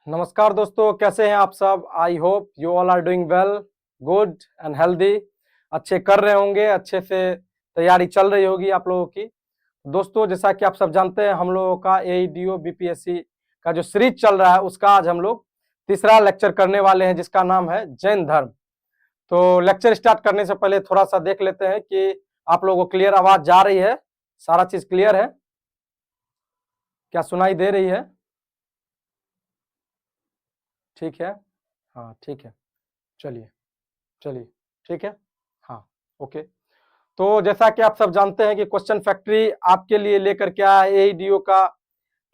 नमस्कार दोस्तों, कैसे हैं आप सब। I hope you all are doing well, good and healthy. अच्छे कर रहे होंगे, अच्छे से तैयारी चल रही होगी आप लोगों की। दोस्तों, जैसा कि आप सब जानते हैं, हम लोगों का एईडीओ बीपीएससी का जो सीरीज चल रहा है उसका आज हम लोग तीसरा लेक्चर करने वाले हैं, जिसका नाम है जैन धर्म। तो लेक्चर स्टार्ट करने से पहले थोड़ा सा देख लेते हैं कि आप लोगों को क्लियर आवाज जा रही है, सारा चीज क्लियर है, क्या सुनाई दे रही है? ठीक है, हाँ ठीक है, चलिए चलिए ठीक है, हाँ ओके। तो जैसा कि आप सब जानते हैं कि क्वेश्चन फैक्ट्री आपके लिए लेकर के आया है एईडीओ का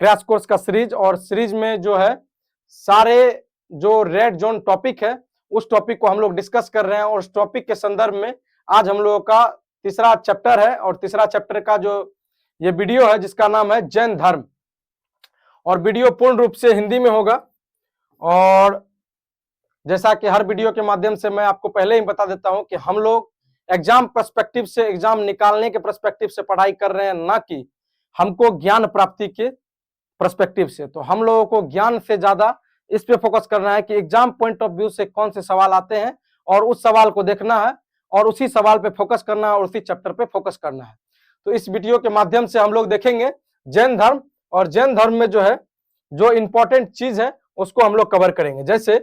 क्रैश कोर्स का सीरीज, और सीरीज में जो है सारे जो रेड जोन टॉपिक है उस टॉपिक को हम लोग डिस्कस कर रहे हैं, और उस टॉपिक के संदर्भ में आज हम लोगों का तीसरा चैप्टर है, और तीसरा चैप्टर का जो ये वीडियो है जिसका नाम है जैन धर्म, और वीडियो पूर्ण रूप से हिंदी में होगा। और जैसा कि हर वीडियो के माध्यम से मैं आपको पहले ही बता देता हूं कि हम लोग एग्जाम पर्सपेक्टिव से, एग्जाम निकालने के पर्सपेक्टिव से पढ़ाई कर रहे हैं, ना कि हमको ज्ञान प्राप्ति के पर्सपेक्टिव से। तो हम लोगों को ज्ञान से ज्यादा इस पे फोकस करना है कि एग्जाम पॉइंट ऑफ व्यू से कौन से सवाल आते हैं, और उस सवाल को देखना है और उसी सवाल पे फोकस करना है और उसी चैप्टर पे फोकस करना है। तो इस वीडियो के माध्यम से हम लोग देखेंगे जैन धर्म, और जैन धर्म में जो है जो इंपॉर्टेंट चीज है उसको हम लोग कवर करेंगे। जैसे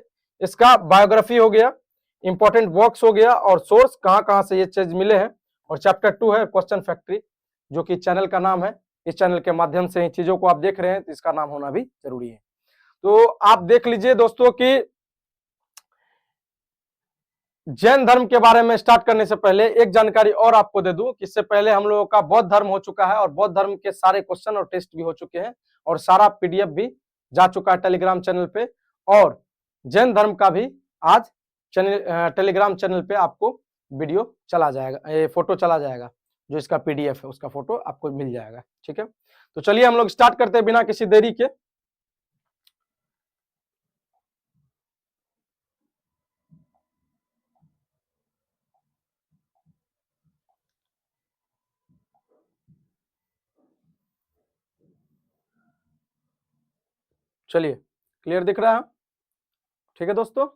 इसका बायोग्राफी हो गया, इंपॉर्टेंट वर्क्स हो गया, और सोर्स कहां से ये चीज मिले हैं, और चैप्टर 2 है क्वेश्चन फैक्ट्री, जो कि चैनल का नाम है। इस चैनल के माध्यम से इन चीजों को आप देख रहे हैं तो इसका नाम होना भी जरूरी है। तो आप देख लीजिए दोस्तों कि जैन धर्म के बारे में स्टार्ट करने से पहले एक जानकारी और आपको दे दूं कि इससे पहले हम लोगों का बौद्ध धर्म हो चुका है, और बौद्ध धर्म के सारे क्वेश्चन और टेस्ट भी हो चुके हैं, और सारा पीडीएफ भी जा चुका है टेलीग्राम चैनल पे। और जैन धर्म का भी आज टेलीग्राम चैनल पे आपको वीडियो चला जाएगा, ये फोटो चला जाएगा, जो इसका पीडीएफ है उसका फोटो आपको मिल जाएगा। ठीक है, तो चलिए हम लोग स्टार्ट करते हैं बिना किसी देरी के। चलिए, क्लियर दिख रहा है? ठीक है दोस्तों।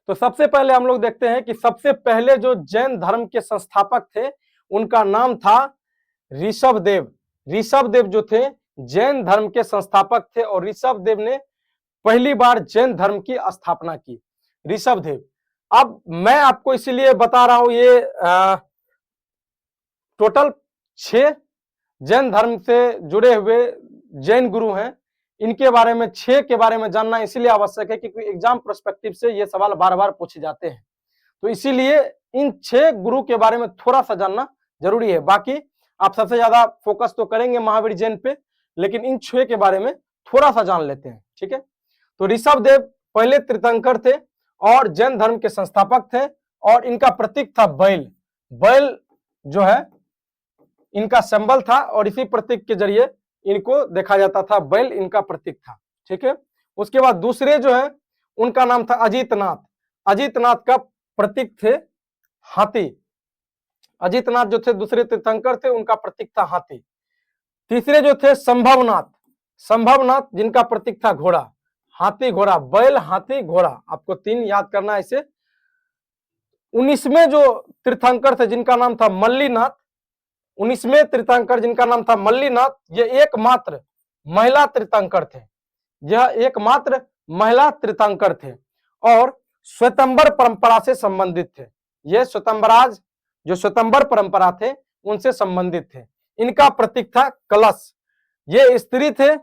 तो सबसे पहले हम लोग देखते हैं कि सबसे पहले जो जैन धर्म के संस्थापक थे उनका नाम था ऋषभदेव। ऋषभदेव जो थे जैन धर्म के संस्थापक थे, और ऋषभदेव ने पहली बार जैन धर्म की स्थापना की। ऋषभदेव, अब मैं आपको इसीलिए बता रहा हूं, ये टोटल 6 जैन धर्म से जुड़े हुए जैन गुरु हैं। इनके बारे में 6 के बारे में जानना इसलिए आवश्यक है क्योंकि एग्जाम पर्सपेक्टिव से ये सवाल बार बार पूछे जाते हैं, तो इसीलिए इन 6 गुरु के बारे में थोड़ा सा जानना जरूरी है। बाकी आप सबसे ज्यादा फोकस तो करेंगे महावीर जैन पे, लेकिन इन 6 के बारे में थोड़ा सा जान लेते हैं। ठीक है, तो ऋषभदेव पहले तीर्थंकर थे और जैन धर्म के संस्थापक थे, और इनका प्रतीक था बैल। बैल जो है इनका सिंबल था, और इसी प्रतीक के जरिए इनको देखा जाता था, बैल इनका प्रतीक था। ठीक है, उसके बाद दूसरे जो है उनका नाम था अजीतनाथ। अजीतनाथ का प्रतीक थे हाथी। अजीतनाथ जो थे दूसरे तीर्थंकर थे, उनका प्रतीक था हाथी। तीसरे जो थे संभवनाथ, संभवनाथ जिनका प्रतीक था घोड़ा। हाथी घोड़ा, बैल हाथी घोड़ा, आपको 3 याद करना है इसे। 19वें जो तीर्थंकर थे जिनका नाम था मल्लीनाथ, 19वें तीर्थंकर जिनका नाम था मल्लीनाथ, ये एकमात्र महिला तीर्थंकर थे। यह एकमात्र महिला तीर्थंकर थे और श्वेतंबर परंपरा से संबंधित थे। ये श्वेतंबराज जो श्वेतंबर परंपरा थे उनसे संबंधित थे। इनका प्रतीक था कलश। ये स्त्री थे,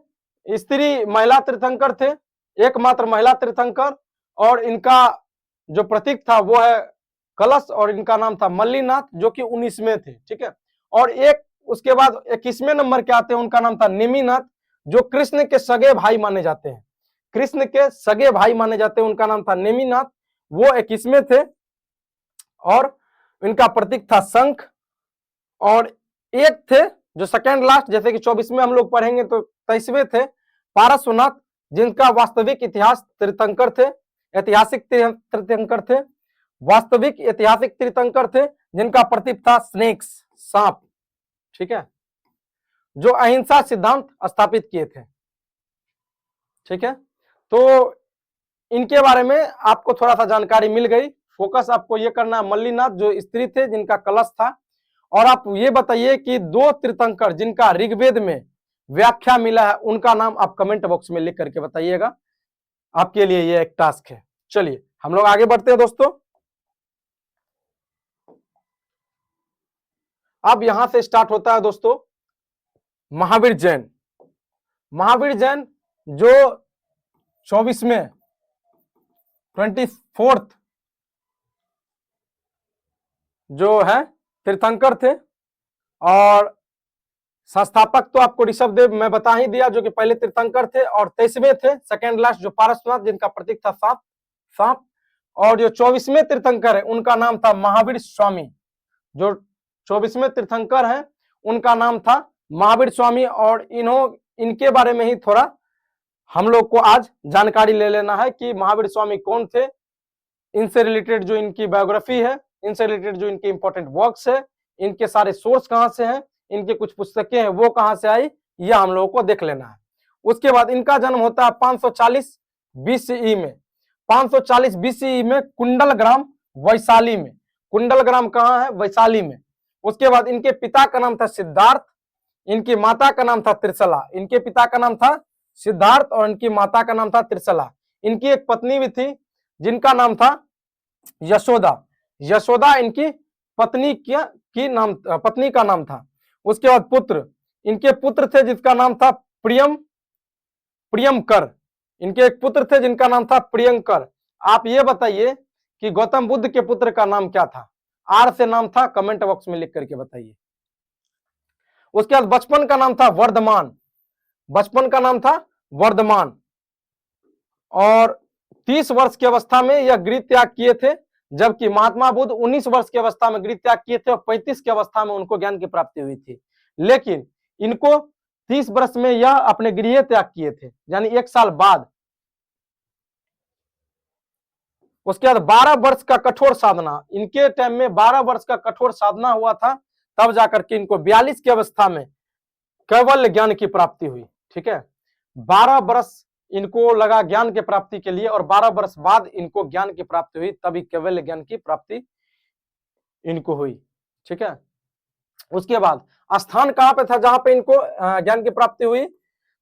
स्त्री महिला तीर्थंकर थे, एकमात्र महिला तीर्थंकर, और इनका जो प्रतीक था वो है कलश, और इनका नाम था मल्लीनाथ, जो कि 19वें थे। ठीक है, और एक उसके बाद 21वें नंबर के आते हैं, उनका नाम था नेमिनाथ, जो कृष्ण के सगे भाई माने जाते हैं। कृष्ण के सगे भाई माने जाते हैं, उनका नाम था नेमिनाथ, वो 21वें थे, और इनका प्रतीक था शंख। और एक थे जो सेकेंड लास्ट, जैसे कि 24वें हम लोग पढ़ेंगे तो 23वें थे पारसनाथ, जिनका वास्तविक इतिहास तीर्थंकर थे, ऐतिहासिक तीर्थंकर थे, वास्तविक ऐतिहासिक तीर्थंकर थे, जिनका प्रतीक था स्नेक्स, सांप। ठीक है, जो अहिंसा सिद्धांत स्थापित किए थे। ठीक है, तो इनके बारे में आपको थोड़ा सा जानकारी मिल गई। फोकस आपको ये करना है मल्लीनाथ जो स्त्री थे जिनका कलश था। और आप ये बताइए कि 2 तीर्थंकर जिनका ऋग्वेद में व्याख्या मिला है उनका नाम आप कमेंट बॉक्स में लिख करके बताइएगा। आपके लिए ये एक टास्क है। चलिए हम लोग आगे बढ़ते हैं दोस्तों। अब यहां से स्टार्ट होता है दोस्तों महावीर जैन। महावीर जैन जो 24वें 24th जो है तीर्थंकर थे। और संस्थापक तो आपको ऋषभ देव मैं बता ही दिया जो कि पहले तीर्थंकर थे। और 23वें थे सेकेंड लास्ट जो पारसनाथ जिनका प्रतीक था सांप सांप। और जो 24वें तीर्थंकर है उनका नाम था महावीर स्वामी। जो 24वें तीर्थंकर है उनका नाम था महावीर स्वामी। और इनके बारे में ही थोड़ा हम लोग को आज जानकारी ले लेना है कि महावीर स्वामी कौन थे, इनसे रिलेटेड जो इनकी बायोग्राफी है, इनसे रिलेटेड जो इनके इंपॉर्टेंट वर्क्स है, इनके सारे सोर्स कहां से हैं, इनके कुछ पुस्तकें हैं वो कहां से आई, यह हम लोगों को देख लेना है। उसके बाद इनका जन्म होता है 540 बीसीई में। 540 बीसीई में कुंडल ग्राम वैशाली में। कुंडल ग्राम कहां है? वैशाली में। उसके बाद इनके पिता का नाम था सिद्धार्थ, इनकी माता का नाम था त्रिशला। इनके पिता का नाम था सिद्धार्थ और इनकी माता का नाम था त्रिशला। इनकी एक पत्नी भी थी जिनका नाम था यशोदा। यशोदा इनकी पत्नी पत्नी का नाम था। उसके बाद इनके पुत्र थे जिसका नाम था प्रियंकर। इनके एक पुत्र थे जिनका नाम था प्रियंकर। आप ये बताइए कि गौतम बुद्ध के पुत्र का नाम क्या था? आर से नाम था, कमेंट बॉक्स में लिख करके बताइए। उसके बाद बचपन का नाम था वर्धमान। बचपन का नाम था वर्धमान। और 30 वर्ष की अवस्था में यह गृह त्याग किए थे, जबकि महात्मा बुद्ध 19 वर्ष की अवस्था में गृह त्याग किए थे और 35 की अवस्था में उनको ज्ञान की प्राप्ति हुई थी। लेकिन इनको 30 वर्ष में यह अपने गृह त्याग किए थे, यानी 1 साल बाद। उसके बाद 12 वर्ष का कठोर साधना, इनके टाइम में 12 वर्ष का कठोर साधना हुआ था, तब जाकर के इनको 42 की अवस्था में कैवल्य ज्ञान की प्राप्ति हुई। ठीक है, 12 वर्ष इनको लगा ज्ञान की प्राप्ति के लिए और 12 वर्ष बाद इनको ज्ञान की प्राप्ति हुई, तभी कैवल्य ज्ञान की प्राप्ति इनको हुई। ठीक है, उसके बाद स्थान कहां पे था जहां पे इनको ज्ञान की प्राप्ति हुई?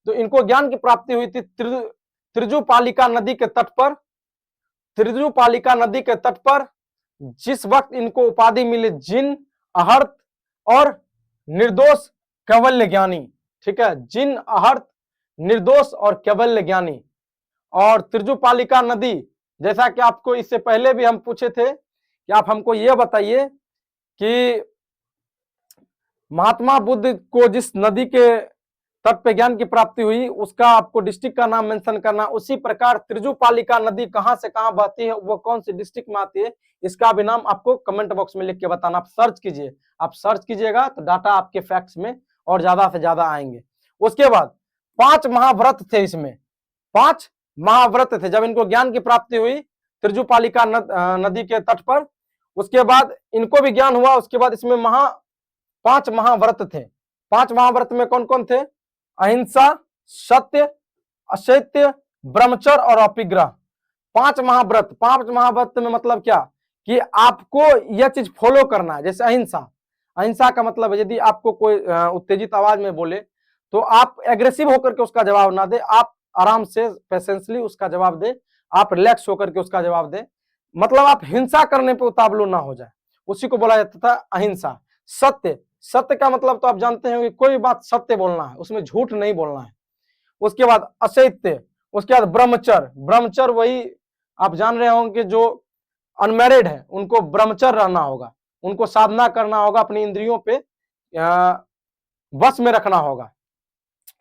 तो इनको ज्ञान की प्राप्ति हुई थी त्रिजुपालिका नदी के तट पर। त्रिजुपालिका नदी के तट पर जिस वक्त इनको उपाधि मिली जिन, अहर्त और निर्दोष कैवल्य ज्ञानी। ठीक है, जिन, अहर्त, निर्दोष और कैवल्य ज्ञानी। और त्रिजुपालिका नदी, जैसा कि आपको इससे पहले भी हम पूछे थे कि आप हमको यह बताइए कि महात्मा बुद्ध को जिस नदी के तट पे ज्ञान की प्राप्ति हुई उसका आपको डिस्ट्रिक्ट का नाम मेंशन करना। उसी प्रकार त्रिजुपालिका नदी कहां से कहां बहती है, वो कौन सी डिस्ट्रिक्ट में आती है, इसका भी नाम आपको कमेंट बॉक्स में लिख के बताना। आप सर्च कीजिए, आप सर्च कीजिएगा तो डाटा आपके फैक्ट्स में और ज्यादा से ज्यादा आएंगे। उसके बाद 5 महाव्रत थे इसमें, 5 महाव्रत थे जब इनको ज्ञान की प्राप्ति हुई त्रिजुपालिका नदी के तट पर। उसके बाद इनको भी ज्ञान हुआ। उसके बाद इसमें 5 महाव्रत थे। 5 महाव्रत में कौन कौन थे? अहिंसा, सत्य, असत्य, ब्रह्मचर्य और अपिग्रह। 5 महाव्रत। 5 महाव्रत में मतलब क्या कि आपको यह चीज फॉलो करना है। जैसे अहिंसा, अहिंसा का मतलब है यदि आपको कोई उत्तेजित आवाज में बोले तो आप एग्रेसिव होकर के उसका जवाब ना दे, आप आराम से पेशेंसली उसका जवाब दे, आप रिलैक्स होकर के उसका जवाब दे। मतलब आप हिंसा करने पे उतावलू ना हो जाए, उसी को बोला जाता था अहिंसा। सत्य, सत्य का मतलब तो आप जानते हैं कि कोई बात सत्य बोलना है, उसमें झूठ नहीं बोलना है। उसके बाद असत्य, उसके बाद ब्रह्मचर्य। ब्रह्मचर्य वही आप जान रहे होंगे जो अनमैरिड है उनको ब्रह्मचर्य रहना होगा, उनको साधना करना होगा, अपनी इंद्रियों पे वश में रखना होगा।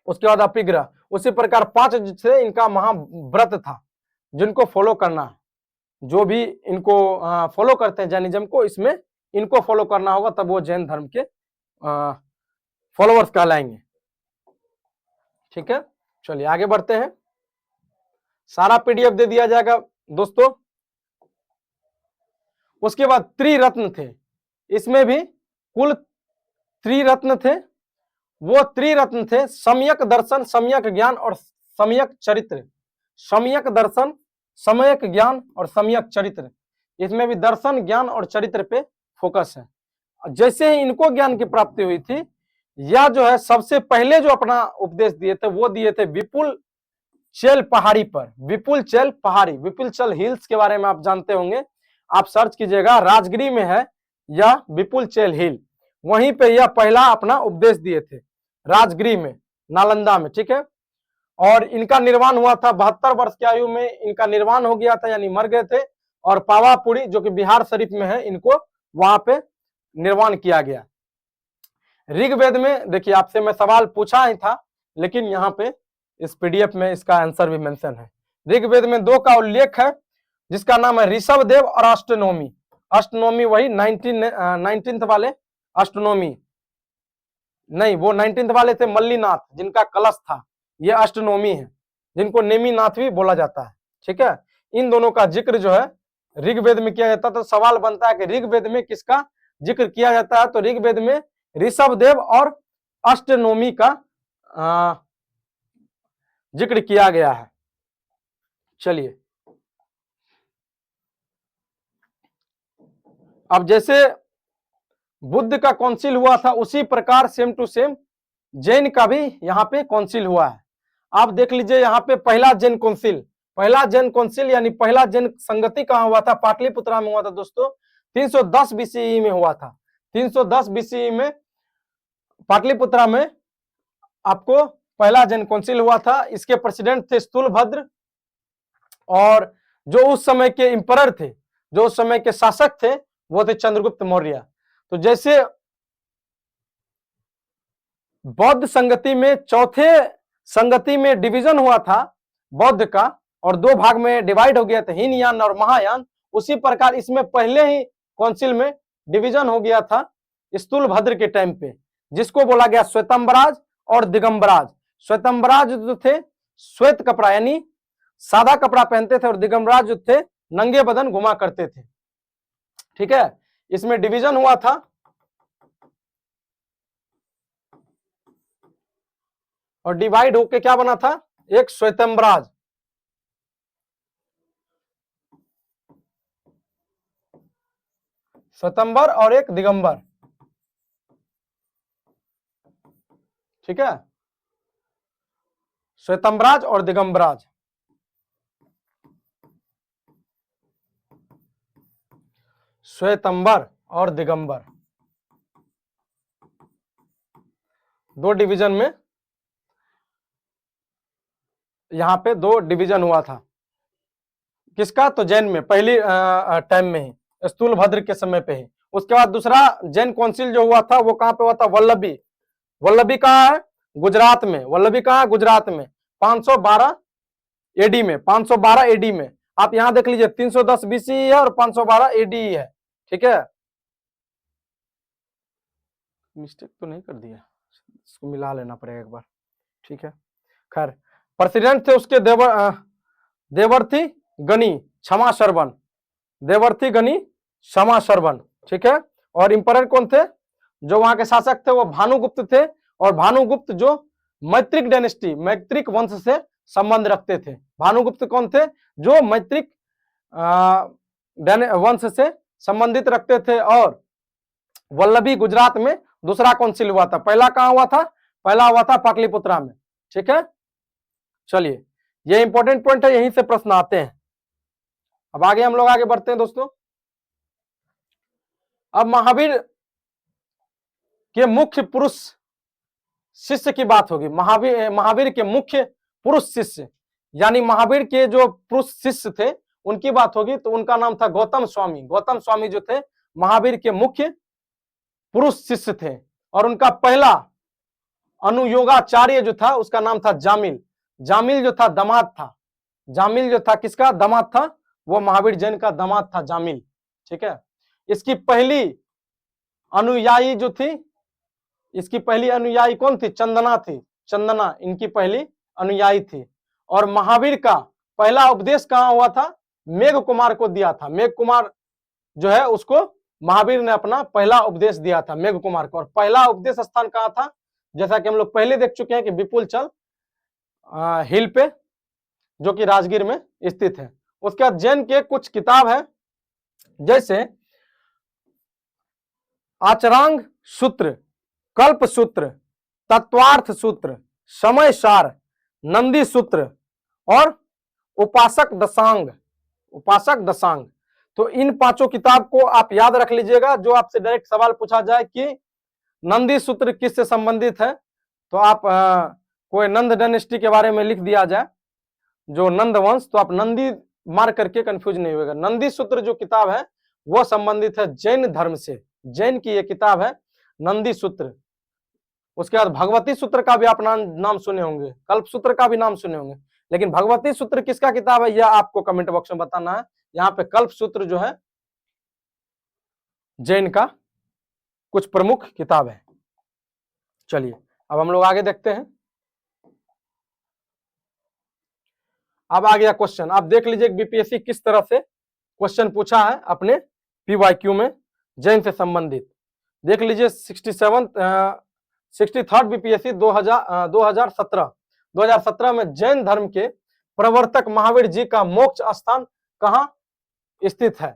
उसके बाद अपिग्रह। उसी प्रकार 5 से इनका महाव्रत था जिनको फॉलो करना है। जो भी इनको फॉलो करते हैं जैनिज्म को, इसमें इनको फॉलो करना होगा, तब वो जैन धर्म के फॉलोअर्स कहलाएंगे। ठीक है, चलिए आगे बढ़ते हैं। सारा पीडीएफ दे दिया जाएगा दोस्तों। उसके बाद त्रिरत्न थे, इसमें भी कुल त्रिरत्न थे। वो त्रिरत्न थे सम्यक दर्शन, सम्यक ज्ञान और सम्यक चरित्र। सम्यक दर्शन, सम्यक ज्ञान और सम्यक चरित्र। इसमें भी दर्शन, ज्ञान और चरित्र पे फोकस है। जैसे ही इनको ज्ञान की प्राप्ति हुई थी, या जो है सबसे पहले जो अपना उपदेश दिए थे वो दिए थे विपुल चेल पहाड़ी पर। विपुल चेल पहाड़ी, विपुल चेल हिल्स के बारे में आप जानते होंगे, आप सर्च कीजिएगा, राजगिरी में है या विपुल चेल हिल, वहीं पे यह पहला अपना उपदेश दिए थे, राजगिरी में, नालंदा में। ठीक है, और इनका निर्वाण हुआ था 72 वर्ष की आयु में, इनका निर्वाण हो गया था, यानी मर गए थे। और पावापुरी जो कि बिहार शरीफ में है, इनको वहां पे निर्वाण किया गया। ऋग्वेद में देखिए, आपसे मैं सवाल पूछा ही था, लेकिन यहाँ पे इस पीडीएफ में इसका आंसर भी मेंशन है। ऋग्वेद में 2 का उल्लेख है, जिसका नाम है ऋषभ देव और अष्टनोमी। अष्टनोमी वही 19th वाले अष्टनोमी नहीं, वो 19th वाले थे मल्लीनाथ, जिनका कलश था, ये अष्टनोमी है, जिनको नेमीनाथ भी बोला जाता है। ठीक है, इन दोनों का जिक्र जो है ऋग्वेद में किया जाता है। तो सवाल बनता है कि ऋग्वेद में किसका जिक्र किया जाता है? तो ऋग्वेद में ऋषभ देव और अष्टनोमी का जिक्र किया गया है। चलिए, अब जैसे बुद्ध का काउंसिल हुआ था, उसी प्रकार सेम टू सेम जैन का भी यहाँ पे काउंसिल हुआ है। आप देख लीजिए, यहाँ पे पहला जैन काउंसिल यानी पहला जैन संगति कहाँ हुआ था? पाटलिपुत्रा में हुआ था दोस्तों, 310 बीसीई में हुआ था। 310 बीसीई में पाटलिपुत्रा में आपको पहला जैन काउंसिल हुआ था। इसके प्रेसिडेंट थे स्थूलभद्र, और जो उस समय के इंपरर थे, जो उस समय के शासक थे, वो थे चंद्रगुप्त मौर्य। तो जैसे बौद्ध संगति में चौथे संगति में डिवीजन हुआ था बौद्ध का, और 2 भाग में डिवाइड हो गया था, हीनयान और महायान, उसी प्रकार इसमें पहले ही काउंसिल में डिवीजन हो गया था स्थूलभद्र के टाइम पे, जिसको बोला गया श्वेतंबराज और दिगंबराज। श्वेतंबराज जो थे श्वेत कपड़ा यानी सादा कपड़ा पहनते थे, और दिगंबराज जो थे नंगे बदन घुमा करते थे। ठीक है, इसमें डिवीजन हुआ था। और डिवाइड होके क्या बना था? एक श्वेतंबराज, श्वेतंबर, और एक दिगंबर। ठीक है, श्वेतंबराज और दिगंबराज। श्वेतंबर और दिगंबर 2 डिवीजन में, यहां पे 2 डिवीजन हुआ था। किसका? तो जैन में पहली टाइम में ही, स्थूलभद्र के समय पे ही। उसके बाद दूसरा जैन काउंसिल जो हुआ था वो कहां पे हुआ था? वल्लभी। वल्लभी कहाँ है? गुजरात में। वल्लभी कहाँ है? गुजरात में। 512 एडी में, 512 एडी में। आप यहां देख लीजिए, 310 बीसी है और 512 एडी है। ठीक है, मिस्टेक तो नहीं कर दिया, इसको मिला लेना पड़ेगा एक बार। ठीक है, खैर, प्रेसिडेंट थे उसके देवर्थी गनी क्षमा शरवण, देवर्थी गनी क्षमा शरवण। ठीक है, और इंपरर कौन थे? जो वहां के शासक थे वो भानुगुप्त थे, और भानुगुप्त जो मैत्रिक डायनेस्टी, मैत्रिक वंश से संबंध रखते थे। भानुगुप्त कौन थे? जो मैत्रिक वंश से संबंधित रखते थे। और वल्लभी गुजरात में दूसरा काउंसिल हुआ था। पहला कहां हुआ था? पहला हुआ था पाटलिपुत्रा में। ठीक है, चलिए, ये इंपॉर्टेंट पॉइंट है, यहीं से प्रश्न आते हैं। अब आगे हम लोग आगे बढ़ते हैं दोस्तों। अब महावीर के मुख्य पुरुष शिष्य की बात होगी। महावीर के मुख्य पुरुष शिष्य, यानी महावीर के जो पुरुष शिष्य थे उनकी बात होगी, तो उनका नाम था गौतम स्वामी। गौतम स्वामी जो थे महावीर के मुख्य पुरुष शिष्य थे, और उनका पहला अनुयोगाचार्य जो था उसका नाम था जामिल। जामिल जो था दामाद था। जामिल जो था किसका दामाद था? वो महावीर जैन का दामाद था जामिल। ठीक है, इसकी पहली अनुयायी जो थी, इसकी पहली अनुयायी कौन थी? चंदना थी। चंदना इनकी पहली अनुयायी थी। और महावीर का पहला उपदेश कहां हुआ था? मेघ कुमार को दिया था। मेघ कुमार जो है उसको महावीर ने अपना पहला उपदेश दिया था, मेघ कुमार को। और पहला उपदेश स्थान कहां था? जैसा कि हम लोग पहले देख चुके हैं कि विपुल चल हिल पे, जो कि राजगीर में स्थित है। उसके बाद जैन के कुछ किताब है, जैसे आचरांग सूत्र, कल्प सूत्र, तत्वार्थ सूत्र, समय सार, नंदी सूत्र और उपासक दशांग। उपासक दशांग, तो इन पांचों किताब को आप याद रख लीजिएगा। जो आपसे डायरेक्ट सवाल पूछा जाए कि नंदी सूत्र किससे संबंधित है, तो आप कोई नंद डायनेस्टी के बारे में लिख दिया जाए, जो नंद वंश, तो आप नंदी मार करके कंफ्यूज नहीं होगा। नंदी सूत्र जो किताब है वो संबंधित है जैन धर्म से। जैन की ये किताब है नंदी सूत्र। उसके बाद भगवती सूत्र का भी आप नाम सुने होंगे, कल्प सूत्र का भी नाम सुने होंगे, लेकिन भगवती सूत्र किसका किताब है यह आपको कमेंट बॉक्स में बताना है। यहाँ पे कल्प सूत्र जो है जैन का कुछ प्रमुख किताब है। चलिए अब हम लोग आगे देखते हैं। अब आ गया क्वेश्चन, आप देख लीजिए बीपीएससी किस तरह से क्वेश्चन पूछा है अपने पीवाईक्यू में जैन से संबंधित। देख लीजिए 63rd बीपीएससी 2017 में जैन धर्म के प्रवर्तक महावीर जी का मोक्ष स्थान कहां स्थित है।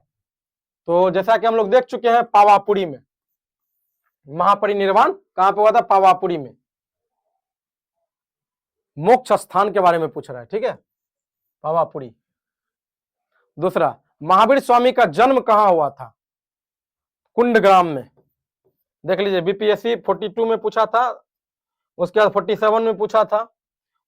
तो जैसा कि हम लोग देख चुके हैं पावापुरी में, महापरिनिर्वाण कहां पे हुआ था, पावापुरी में। मोक्ष स्थान के बारे में पूछ रहा है, ठीक है, पावापुरी। दूसरा, महावीर स्वामी का जन्म कहां हुआ था, कुंडग्राम में। देख लीजिए बीपीएससी 42 में पूछा था, उसके बाद 47 में पूछा था,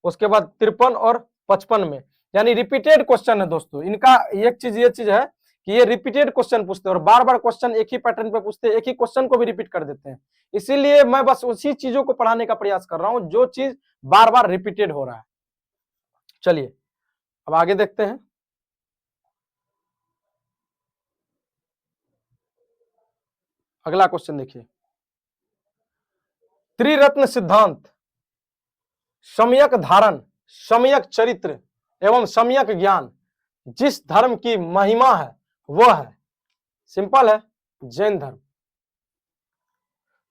उसके बाद 53 और 55 में, यानी रिपीटेड क्वेश्चन है दोस्तों इनका। एक चीज ये चीज है कि ये रिपीटेड क्वेश्चन पूछते हैं और बार बार क्वेश्चन एक ही पैटर्न पे पूछते हैं, एक ही क्वेश्चन को भी रिपीट कर देते हैं। इसीलिए मैं बस उसी चीजों को पढ़ाने का प्रयास कर रहा हूं जो चीज बार बार रिपीटेड हो रहा है। चलिए अब आगे देखते हैं। अगला क्वेश्चन देखिए, त्रिरत्न सिद्धांत, सम्यक धारण, सम्यक चरित्र एवं सम्यक ज्ञान जिस धर्म की महिमा है वह है, सिंपल है, जैन धर्म।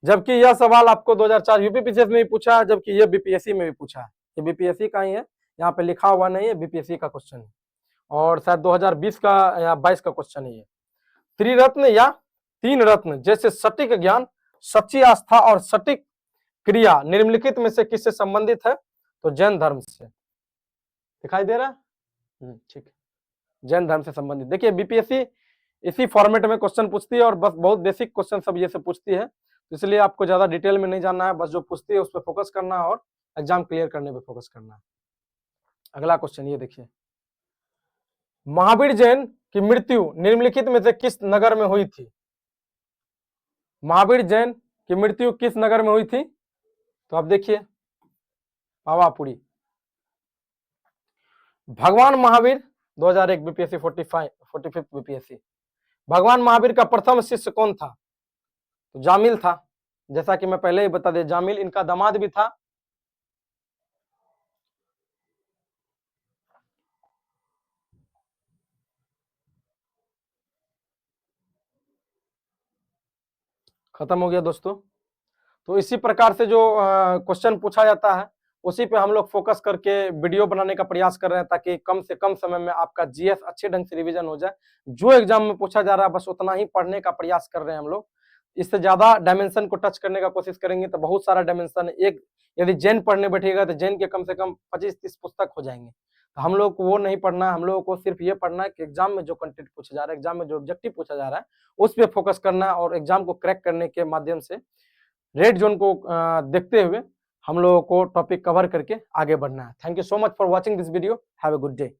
जबकि यह सवाल आपको 2004 यूपीपीसीएस में भी पूछा है, जबकि यह बीपीएससी में भी पूछा है। ये बीपीएससी का ही है, यहाँ पे लिखा हुआ नहीं है, बीपीएससी का क्वेश्चन है और शायद 2020 का या 22 का क्वेश्चन है ये। त्रिरत्न या तीन रत्न जैसे सटीक ज्ञान, सच्ची आस्था और सटीक क्रिया निम्नलिखित में से किससे संबंधित है, तो जैन धर्म से। दिखाई दे रहा है, ठीक है, जैन धर्म से संबंधित। देखिए बीपीएससी इसी फॉर्मेट में क्वेश्चन पूछती है और बस बहुत बेसिक क्वेश्चन सब ये से पूछती है, तो इसलिए आपको ज्यादा डिटेल में नहीं जानना है, बस जो पूछती है उस पर फोकस करना है और एग्जाम क्लियर करने पे फोकस करना है। अगला क्वेश्चन ये देखिए, महावीर जैन की मृत्यु निम्नलिखित में से किस नगर में हुई थी। महावीर जैन की मृत्यु किस नगर में हुई थी, तो आप देखिए पावापुरी। भगवान महावीर 2001 बीपीएससी 45 बीपीएससी, भगवान महावीर का प्रथम शिष्य कौन था, तो जामिल था। जैसा कि मैं पहले ही बता दे, जामिल इनका दामाद भी था। खत्म हो गया दोस्तों। तो इसी प्रकार से जो क्वेश्चन पूछा जाता है उसी पे हम लोग फोकस करके वीडियो बनाने का प्रयास कर रहे हैं, ताकि कम से कम समय में आपका जीएस अच्छे ढंग से रिवीजन हो जाए। जो एग्जाम में पूछा जा रहा है बस उतना ही पढ़ने का प्रयास कर रहे हैं हम लोग। इससे ज्यादा डायमेंशन को टच करने का कोशिश करेंगे तो बहुत सारा डायमेंशन, एक यदि जैन पढ़ने बैठेगा तो जैन के कम से कम 25-30 पुस्तक हो जाएंगे। तो हम लोग को वो नहीं पढ़ना है, हम लोगों को सिर्फ ये पढ़ना है कि एग्जाम में जो कंटेंट पूछा जा रहा है, एग्जाम में जो ऑब्जेक्टिव पूछा जा रहा है उस पर फोकस करना है और एग्जाम को क्रैक करने के माध्यम से रेड जोन को देखते हुए हम लोगों को टॉपिक कवर करके आगे बढ़ना है। Thank you so much for watching this video, have a good day.